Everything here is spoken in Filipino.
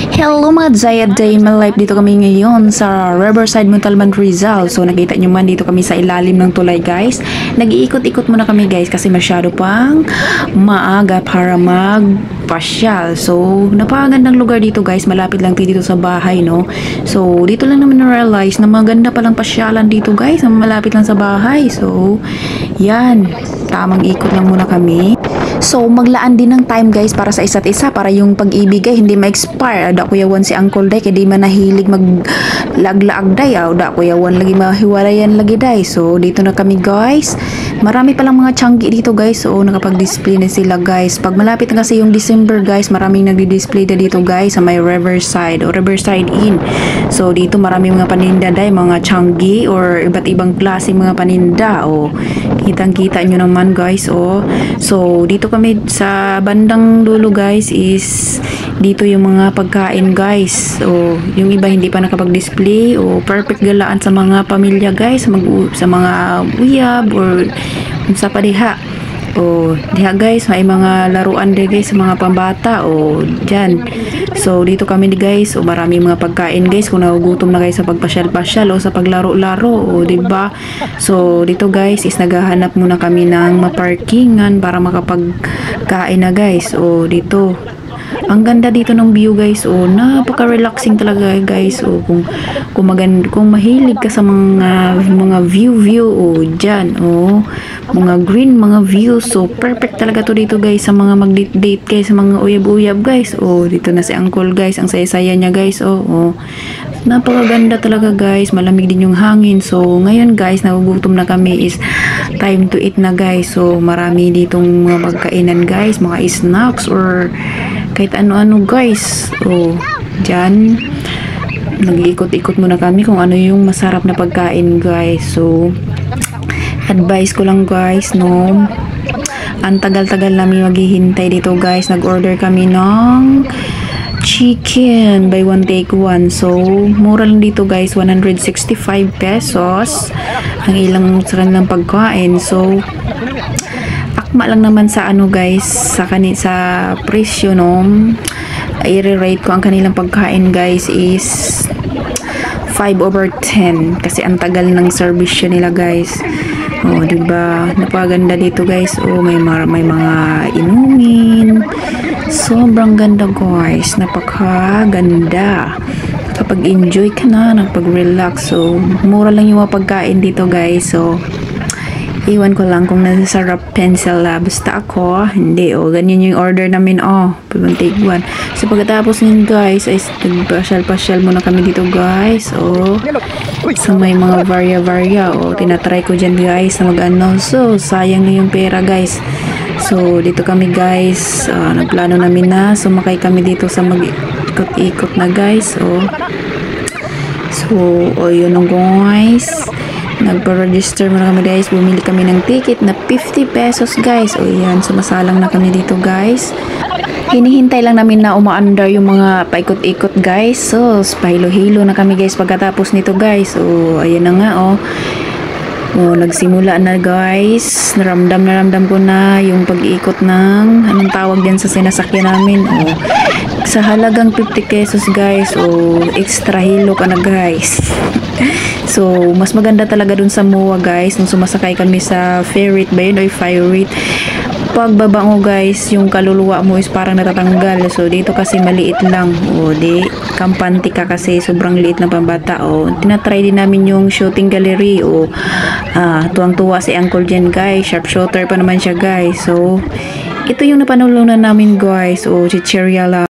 Hello mga Zayad Day My Life, dito kami ngayon sa Riverside, Montalban, Rizal. So nakita nyo man, dito kami sa ilalim ng tulay guys. Nag-iikot-ikot muna kami guys kasi masyado pang maaga para magpasyal. So napakagandang lugar dito guys, malapit lang dito sa bahay no. So dito lang naman na-realize na maganda palang pasyalan dito guys, na malapit lang sa bahay. So yan, tamang ikot lang muna kami. So, maglaan din ng time guys para sa isa't isa, para yung pag-ibig ay hindi ma-expire. Da kuyawan si Uncle Day, kaya di man nahilig mag-laglaag day. Da kuyawan lagi mahiwalayan lagi day. So, dito na kami guys. Marami palang mga tiyanggi dito guys. So, nakapag-display na sila guys. Pag malapit na kasi yung December guys, maraming nagdi-display na dito guys sa may Riverside o Riverside Inn. So, dito maraming mga paninda day, mga tiyanggi or iba't ibang klase mga paninda. O, kitang-kita nyo naman guys. O, so, dito kami sa bandang dulo guys is dito yung mga pagkain guys. O yung iba hindi pa nakapag-display o perfect galaan sa mga pamilya guys, sa mga uyab or sa padiha. O diha guys, may mga laruan din guys sa mga pambata o dyan. So dito kami guys, o marami mga pagkain guys kung nagugutom na guys sa pagpasyal-pasyal o sa paglaro-laro o diba. So dito guys is naghahanap muna kami ng maparkingan para makapagkain na guys. O dito ang ganda dito ng view guys. O napaka-relaxing talaga guys. O kung mahilig ka sa mga view o diyan o mga green mga views, so perfect talaga to dito guys sa mga mag-date guys, sa mga uyab-uyab guys. O dito na si Uncle guys, ang saya-saya niya guys. O napakaganda talaga guys, malamig din yung hangin. So ngayon guys, nagugutom na kami, is time to eat na guys. So marami ditong mga pagkainan guys, mga snacks or kahit ano-ano guys. O dyan nag-iikot-ikot muna kami kung ano yung masarap na pagkain guys. So advice ko lang guys no, ang tagal-tagal namin maghihintay dito guys. Nag-order kami ng chicken buy one take one. So mura lang dito guys, 165 pesos ang ilang sa kanilang pagkain. So akma lang naman sa ano guys, sa presyo no. I-rate ko ang kanilang pagkain guys is 5/10 kasi ang tagal ng service nila guys. Oh, diba? Napaganda dito guys. Oh, may mga inumin. Sobrang ganda guys. Napakaganda. Kapag enjoy ka na, napag-relax. So, mura lang yung mga pagkain dito guys. So, iwan ko lang kung nasasarap pencil basta ako, hindi. O, ganyan yung order namin. O, take one. So, pagkatapos nun guys, ay nagpasyal-pasyal muna kami dito guys. O, sa may mga varya-varya. O, tinatry ko dyan guys na mag-ano. So, sayang na yung pera guys. So, dito kami guys. Nagplano namin na. Sumakay kami dito sa mag-ikot-ikot na guys. So, yun ang guys. Nagpa-register muna kami guys. Bumili kami ng ticket na 50 pesos guys. O yan, sumasalang na kami dito guys. Hinihintay lang namin na umaandar yung mga paikot-ikot guys. So, pahilo-hilo na kami guys pagkatapos nito guys. So, ayan na nga nagsimula na guys. Naramdam ko na yung pag-ikot ng anong tawag dyan sa sinasakyan namin. Sa halagang 50 pesos guys. Extra hilo ka na guys. So, mas maganda talaga dun sa MOA guys, nung sumasakay kami sa ferry ba yun o ferry. Pagbabango guys, yung kaluluwa mo is parang natatanggal. So, dito kasi maliit lang. Di kampante ka kasi sobrang liit na pambata. Tinatry din namin yung shooting gallery. Tuwang-tuwa si Uncle Jen guys. Sharpshooter pa naman siya guys. So, ito yung napanulunan namin guys. Chichirya lang.